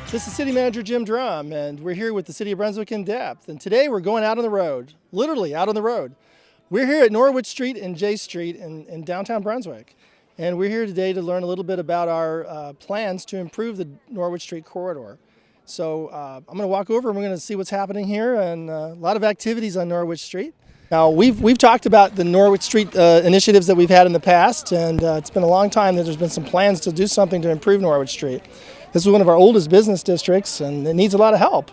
This is City Manager Jim Drum, and we're here with the City of Brunswick in depth. And today we're going out on the road, literally out on the road. We're here at Norwich Street and J Street in downtown Brunswick. And we're here today to learn a little bit about our plans to improve the Norwich Street corridor. So I'm going to walk over and we're going to see what's happening here, and a lot of activities on Norwich Street. Now, we've talked about the Norwich Street initiatives that we've had in the past, and it's been a long time that there's been some plans to do something to improve Norwich Street. This is one of our oldest business districts, and it needs a lot of help.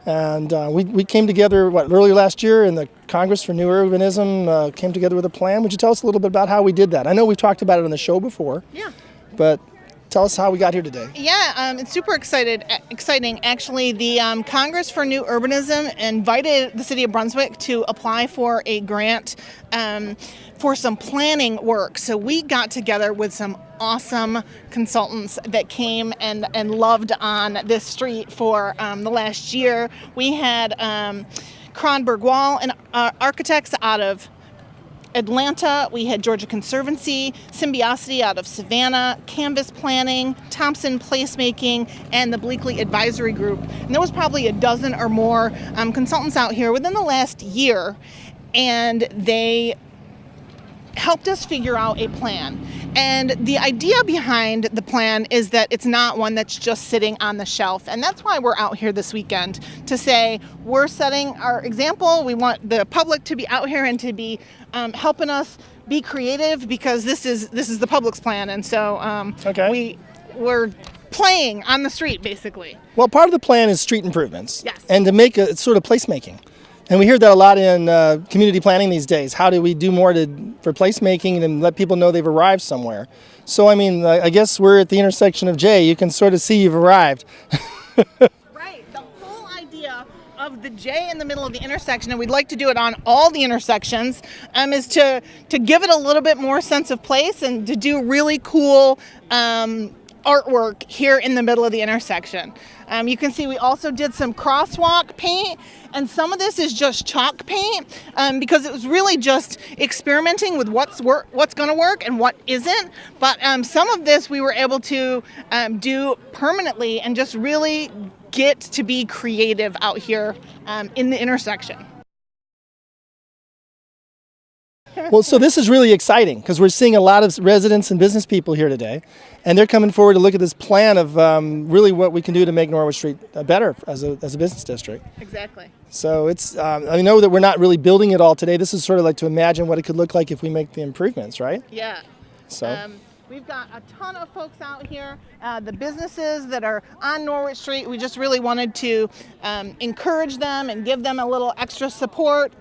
And we came together earlier last year, and the Congress for New Urbanism came together with a plan. Would you tell us a little bit about how we did that? I know we've talked about it on the show before. Yeah. But tell us how we got here today. Yeah, it's super exciting. Actually, the Congress for New Urbanism invited the City of Brunswick to apply for a grant for some planning work. So we got together with some awesome consultants that came and loved on this street for the last year. We had Kronberg Wall and architects out of Atlanta. We had Georgia Conservancy, Symbiosity out of Savannah, Canvas Planning, Thompson Placemaking, and the Bleakley Advisory Group. And there was probably a dozen or more consultants out here within the last year, and they helped us figure out a plan. And the idea behind the plan is that it's not one that's just sitting on the shelf. And that's why we're out here this weekend, to say we're setting our example. We want the public to be out here and to be helping us be creative, because this is the public's plan. And so we're playing on the street, basically. Well, part of the plan is street improvements. Yes. And to make it's sort of placemaking. And we hear that a lot in community planning these days. How do we do more for placemaking and let people know they've arrived somewhere? So, I mean, I guess we're at the intersection of J. You can sort of see you've arrived. Right. The whole idea of the J in the middle of the intersection, and we'd like to do it on all the intersections, is to give it a little bit more sense of place and to do really cool artwork here in the middle of the intersection. You can see we also did some crosswalk paint, and some of this is just chalk paint, because it was really just experimenting with what's going to work and what isn't. But some of this we were able to do permanently and just really get to be creative out here in the intersection. Well, so this is really exciting, because we're seeing a lot of residents and business people here today, and they're coming forward to look at this plan of really what we can do to make Norwich Street better as a business district. Exactly. So it's I know that we're not really building it all today. This is sort of like to imagine what it could look like if we make the improvements, right? Yeah. So we've got a ton of folks out here. The businesses that are on Norwich Street, we just really wanted to encourage them and give them a little extra support.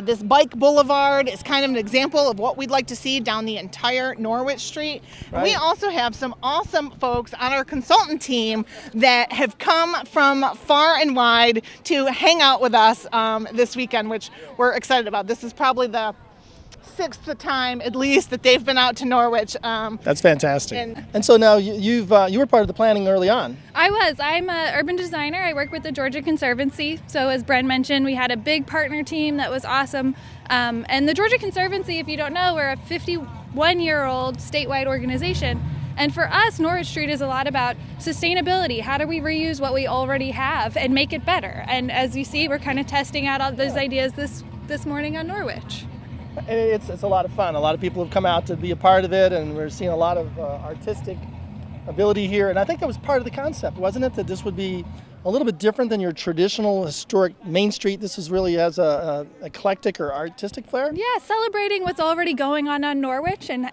This bike boulevard is kind of an example of what we'd like to see down the entire Norwich Street. Right. We also have some awesome folks on our consultant team that have come from far and wide to hang out with us this weekend, which we're excited about. This is probably the sixth time at least that they've been out to Norwich. That's fantastic. And so now you were part of the planning early on. I was. I'm an urban designer. I work with the Georgia Conservancy. So as Bren mentioned, we had a big partner team that was awesome. And the Georgia Conservancy, if you don't know, we're a 51-year-old statewide organization. And for us, Norwich Street is a lot about sustainability. How do we reuse what we already have and make it better? And as you see, we're kind of testing out all those ideas this morning on Norwich. It's a lot of fun. A lot of people have come out to be a part of it, and we're seeing a lot of artistic ability here. And I think that was part of the concept, wasn't it? That this would be a little bit different than your traditional historic Main Street. This is really has a eclectic or artistic flair. Yeah, celebrating what's already going on Norwich and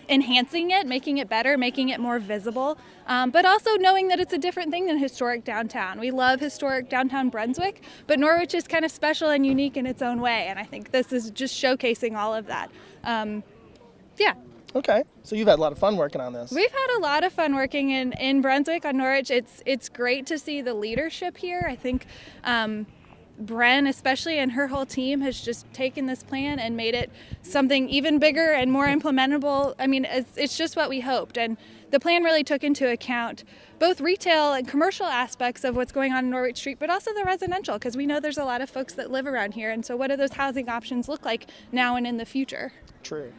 enhancing it, making it better, making it more visible, but also knowing that it's a different thing than historic downtown. We love historic downtown Brunswick, but Norwich is kind of special and unique in its own way, and I think this is just showcasing all of that. Yeah. Okay, so you've had a lot of fun working on this. We've had a lot of fun working in Brunswick on Norwich. It's great to see the leadership here. I think Bren especially and her whole team has just taken this plan and made it something even bigger and more implementable. I mean, it's just what we hoped. And the plan really took into account both retail and commercial aspects of what's going on in Norwich Street, but also the residential, because we know there's a lot of folks that live around here. And so what do those housing options look like now and in the future? True.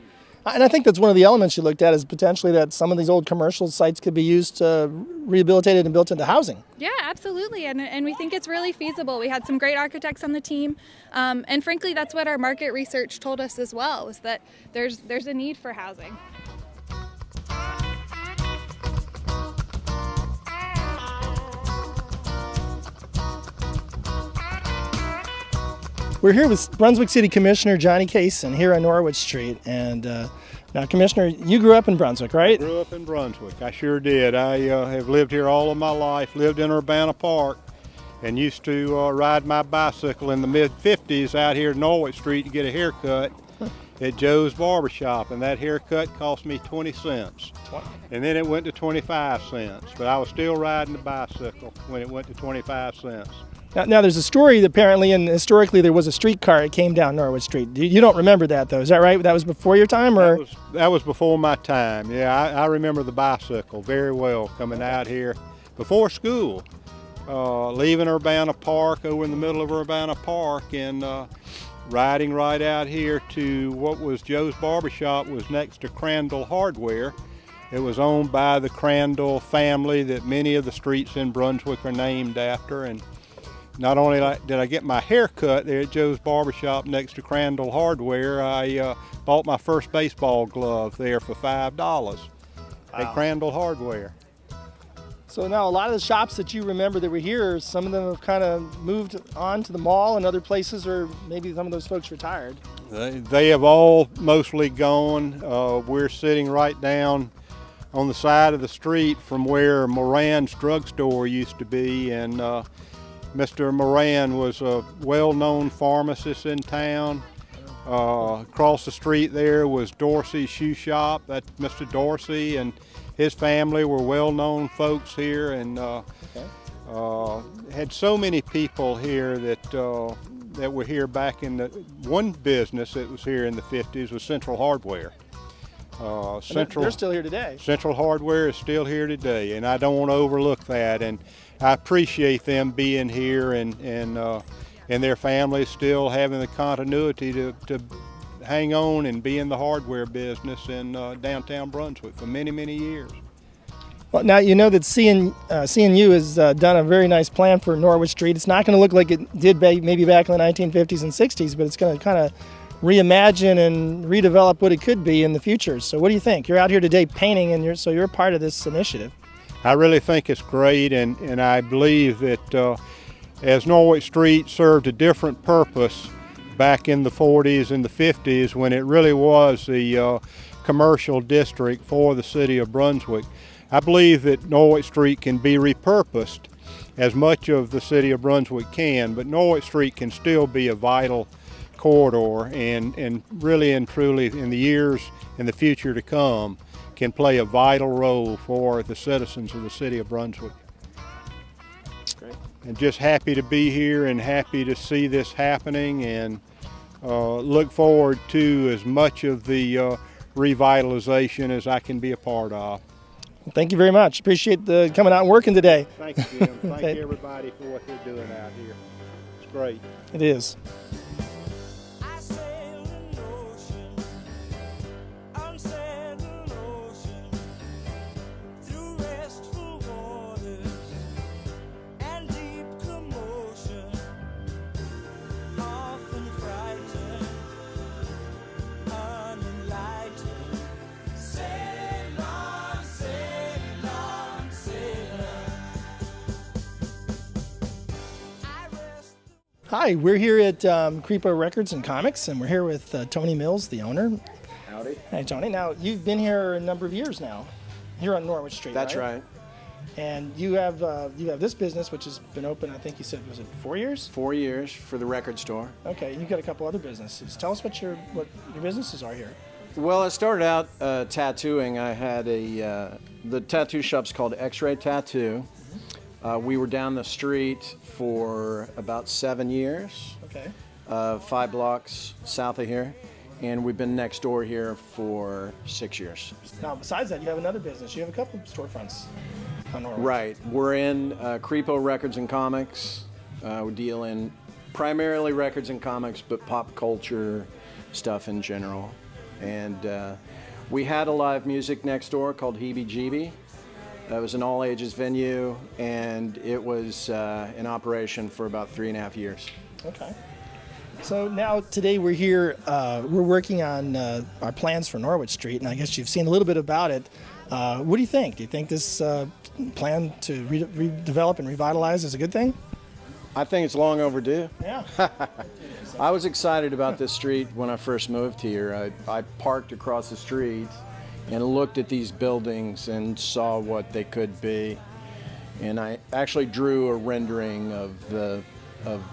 And I think that's one of the elements you looked at is potentially that some of these old commercial sites could be used rehabilitated and built into housing. Yeah, absolutely, and we think it's really feasible. We had some great architects on the team, and frankly, that's what our market research told us as well, is that there's a need for housing. We're here with Brunswick City Commissioner Johnny Cason here on Norwich Street. And now, Commissioner, you grew up in Brunswick, right? I grew up in Brunswick. I sure did. I have lived here all of my life, lived in Urbana Park, and used to ride my bicycle in the mid-50s out here at Norwich Street to get a haircut at Joe's Barbershop, and that haircut cost me 20 cents. And then it went to 25 cents, but I was still riding the bicycle when it went to 25 cents. Now, there's a story that apparently and historically there was a streetcar that came down Norwich Street. You don't remember that, though, is that right? That was before your time, or? That was before my time, yeah. I remember the bicycle very well coming out here before school, leaving Urbana Park, over in the middle of Urbana Park, and riding right out here to what was Joe's Barbershop, was next to Crandall Hardware. It was owned by the Crandall family that many of the streets in Brunswick are named after. And not only did I get my hair cut there at Joe's Barbershop next to Crandall Hardware, I bought my first baseball glove there for $5 at Crandall Hardware. So now a lot of the shops that you remember that were here, some of them have kind of moved on to the mall and other places, or maybe some of those folks retired. They have all mostly gone. We're sitting right down on the side of the street from where Moran's drugstore used to be, and Mr. Moran was a well-known pharmacist in town. Across the street there was Dorsey's shoe shop. That's Mr. Dorsey and his family were well-known folks here, and had so many people here that were here back in the one business that was here in the 50s was Central Hardware. They're still here today. Central Hardware is still here today, and I don't want to overlook that. And I appreciate them being here and their families still having the continuity to hang on and be in the hardware business in downtown Brunswick for many, many years. Well, now you know that CNU has done a very nice plan for Norwich Street. It's not going to look like it did maybe back in the 1950s and 60s, but it's going to kind of reimagine and redevelop what it could be in the future. So what do you think? You're out here today painting, and you're a part of this initiative. I really think it's great, and I believe that as Norwich Street served a different purpose back in the 40s and the 50s, when it really was the commercial district for the city of Brunswick, I believe that Norwich Street can be repurposed as much of the city of Brunswick can, but Norwich Street can still be a vital corridor, and really and truly in the years in the future to come can play a vital role for the citizens of the city of Brunswick. Great. And just happy to be here and happy to see this happening, and look forward to as much of the revitalization as I can be a part of. Well, thank you very much. Appreciate the coming out and working today. Thank you, Jim. Thank you, everybody, for what they're doing out here. It's great. It is. Hi, we're here at Creepo Records and Comics, and we're here with Tony Mills, the owner. Howdy. Hey, Tony. Now, you've been here a number of years now, here on Norwich Street, That's right. And you have this business, which has been open, I think you said, was it 4 years? 4 years for the record store. Okay, and you've got a couple other businesses. Tell us what your businesses are here. Well, I started out tattooing. I had the tattoo shop's called X-Ray Tattoo. We were down the street for about 7 years. Okay. 5 blocks south of here. And we've been next door here for 6 years. Now, besides that, you have another business. You have a couple of storefronts on Norwich. Right. We're in Creepo Records and Comics. We deal in primarily records and comics, but pop culture stuff in general. And We had a live music next door called Heebie Jeebie. It was an all-ages venue, and it was in operation for about 3.5 years. Okay. So now today we're here, we're working on our plans for Norwich Street, and I guess you've seen a little bit about it. What do you think? Do you think this plan to redevelop and revitalize is a good thing? I think it's long overdue. Yeah. I was excited about this street when I first moved here. I parked across the street and looked at these buildings and saw what they could be. And I actually drew a rendering of the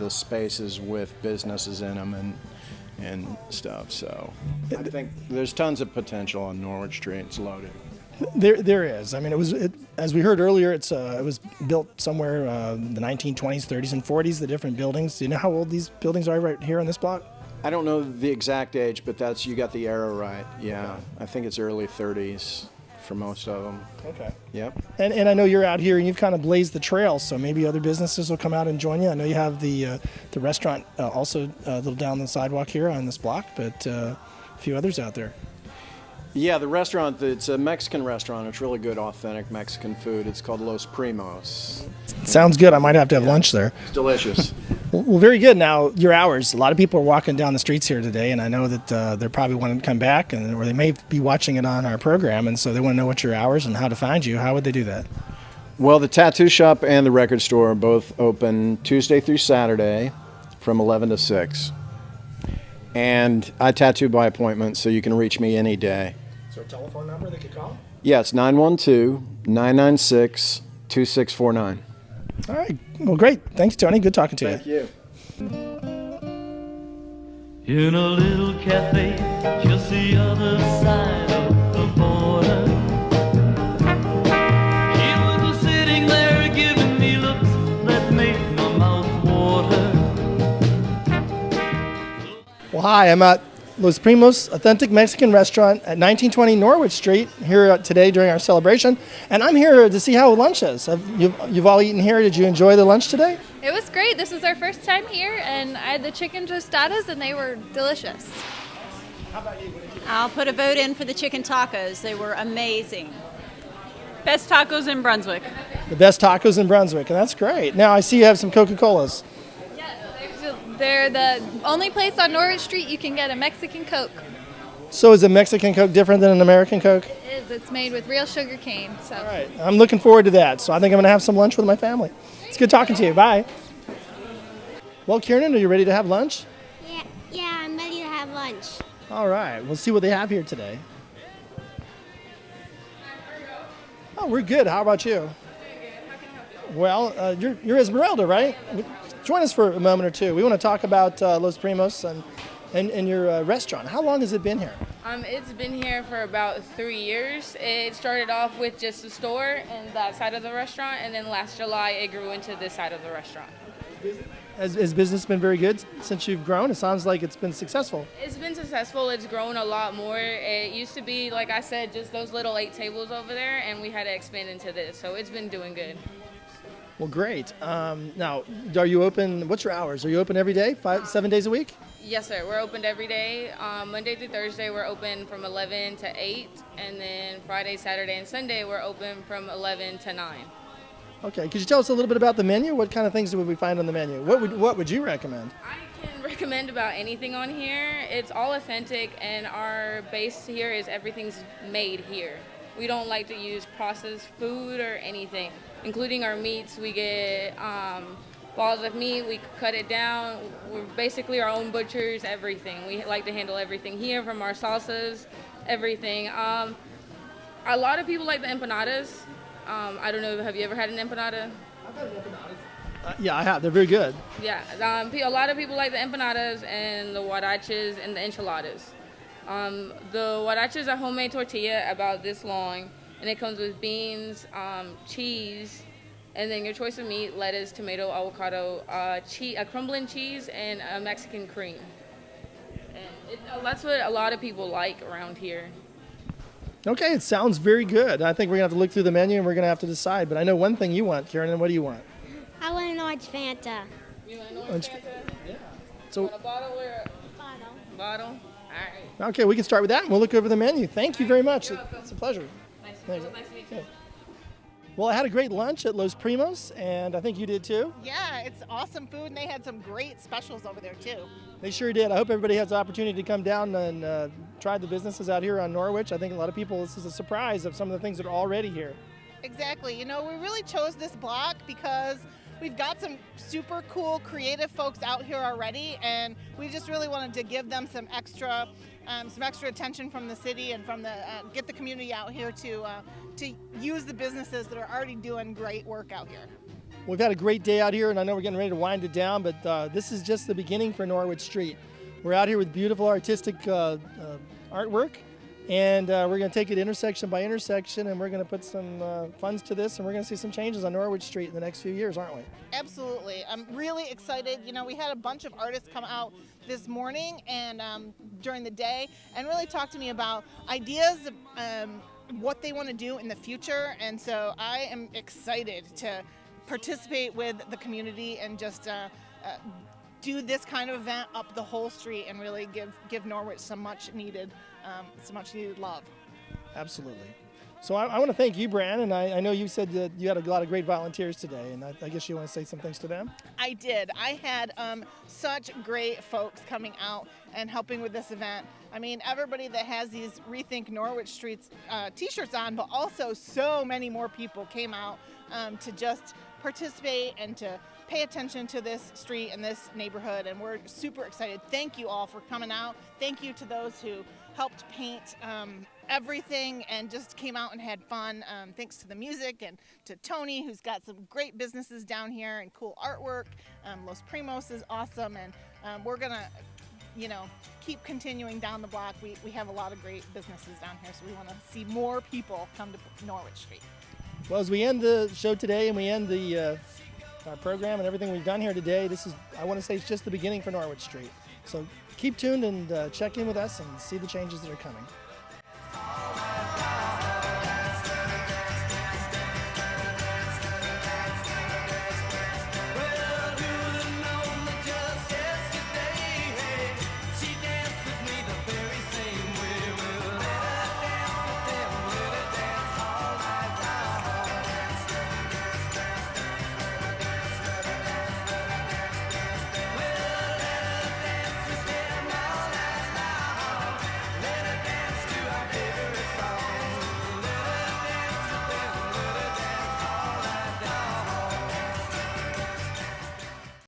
spaces with businesses in them and stuff. So I think there's tons of potential on Norwich Street. It's loaded. There is. I mean, as we heard earlier, it was built somewhere in the 1920s, 30s, and 40s. The different buildings. Do you know how old these buildings are right here on this block? I don't know the exact age, but you got the era right. Yeah, I think it's early 30s for most of them. Okay. Yep. And I know you're out here and you've kind of blazed the trail, so maybe other businesses will come out and join you. I know you have the restaurant also a little down the sidewalk here on this block, but a few others out there. Yeah, the restaurant, it's a Mexican restaurant. It's really good, authentic Mexican food. It's called Los Primos. Sounds good. I might have to have lunch there. It's delicious. Well, very good. Now, your hours. A lot of people are walking down the streets here today, and I know that they're probably wanting to come back, or they may be watching it on our program, and so they want to know what your hours and how to find you. How would they do that? Well, the tattoo shop and the record store are both open Tuesday through Saturday from 11 to 6. And I tattoo by appointment, so you can reach me any day. Is there a telephone number they could call? Yeah, it's 912-996-2649. All right. Well, great. Thanks, Tony. Good talking to you. Thank you. In a little cafe, just the other side of the border. She was sitting there giving me looks that made my mouth water. Well, hi. I'm at Los Primos Authentic Mexican Restaurant at 1920 Norwich Street here today during our celebration, and I'm here to see how lunch is. You've all eaten here. Did you enjoy the lunch today? It was great. This was our first time here, and I had the chicken tostadas, and they were delicious. I'll put a vote in for the chicken tacos. They were amazing. Best tacos in Brunswick. The best tacos in Brunswick, and that's great. Now I see you have some Coca-Colas. They're the only place on Norwich Street you can get a Mexican Coke. So is a Mexican Coke different than an American Coke? It is. It's made with real sugar cane. So. All right. I'm looking forward to that. So I think I'm going to have some lunch with my family. It's good talking to you. Bye. Well, Kieran, are you ready to have lunch? Yeah, I'm ready to have lunch. All right. We'll see what they have here today. Oh, we're good. How about you? Well, you're Esmeralda, right? Join us for a moment or two. We want to talk about Los Primos and your restaurant. How long has it been here? It's been here for about 3 years. It started off with just a store and that side of the restaurant, and then last July it grew into this side of the restaurant. Has business been very good since you've grown? It sounds like it's been successful. It's been successful. It's grown a lot more. It used to be, like I said, just those little 8 tables over there, and we had to expand into this, so it's been doing good. Well, great. Now, are you open? What's your hours? Are you open every day, 7 days a week? Yes, sir. We're open every day. Monday through Thursday, we're open from 11 to 8, and then Friday, Saturday, and Sunday, we're open from 11 to 9. Okay. Could you tell us a little bit about the menu? What kind of things would we find on the menu? What would you recommend? I can recommend about anything on here. It's all authentic, and our base here is everything's made here. We don't like to use processed food or anything, including our meats. We get balls of meat, we cut it down. We're basically our own butchers, everything. We like to handle everything here, from our salsas, everything. A lot of people like the empanadas. I don't know, have you ever had an empanada? I've had empanadas. Yeah, I have. They're very good. Yeah, a lot of people like the empanadas and the huaraches and the enchiladas. The huaraches are homemade tortilla about this long, and it comes with beans, cheese, and then your choice of meat, lettuce, tomato, avocado, a crumbling cheese, and a Mexican cream. And that's what a lot of people like around here. Okay, it sounds very good. I think we're going to have to look through the menu and we're going to have to decide. But I know one thing you want, Karen, and what do you want? I want an orange Fanta. You want an orange Fanta? Yeah. So, You want a bottle or a bottle? All right. Okay, we can start with that, and we'll look over the menu. Thank you very much. It's a pleasure. Nice to meet you. Yeah. Well, I had a great lunch at Los Primos, and I think you did too. Yeah, it's awesome food, and they had some great specials over there too. They sure did. I hope everybody has the opportunity to come down and try the businesses out here on Norwich. I think a lot of people, this is a surprise of some of the things that are already here. Exactly. You know, we really chose this block because we've got some super cool, creative folks out here already, and we just really wanted to give them some extra attention from the city and from the get the community out here to use the businesses that are already doing great work out here. We've had a great day out here, and I know we're getting ready to wind it down, but this is just the beginning for Norwich Street. We're out here with beautiful artistic artwork, and we're going to take it intersection by intersection, and we're going to put some funds to this, and we're going to see some changes on Norwich Street in the next few years, aren't we? Absolutely. I'm really excited. You know, we had a bunch of artists come out this morning and during the day and really talk to me about ideas, what they want to do in the future, and so I am excited to participate with the community and just do this kind of event up the whole street and really give Norwich some much needed love. Absolutely. So I want to thank you, Bran, and I know you said that you had a lot of great volunteers today, and I guess you want to say some things to them? I did. I had such great folks coming out and helping with this event. I mean, everybody that has these Rethink Norwich Streets t-shirts on, but also so many more people came out to just participate and to pay attention to this street and this neighborhood, and we're super excited. Thank you all for coming out. Thank you to those who helped paint everything and just came out and had fun. Thanks to the music and to Tony, who's got some great businesses down here and cool artwork. Los Primos is awesome, and we're gonna, keep continuing down the block. We have a lot of great businesses down here, so we want to see more people come to Norwich Street. Well, as we end the show today and we end the our program and everything we've done here today, I want to say it's just the beginning for Norwich Street. So keep tuned and check in with us and see the changes that are coming.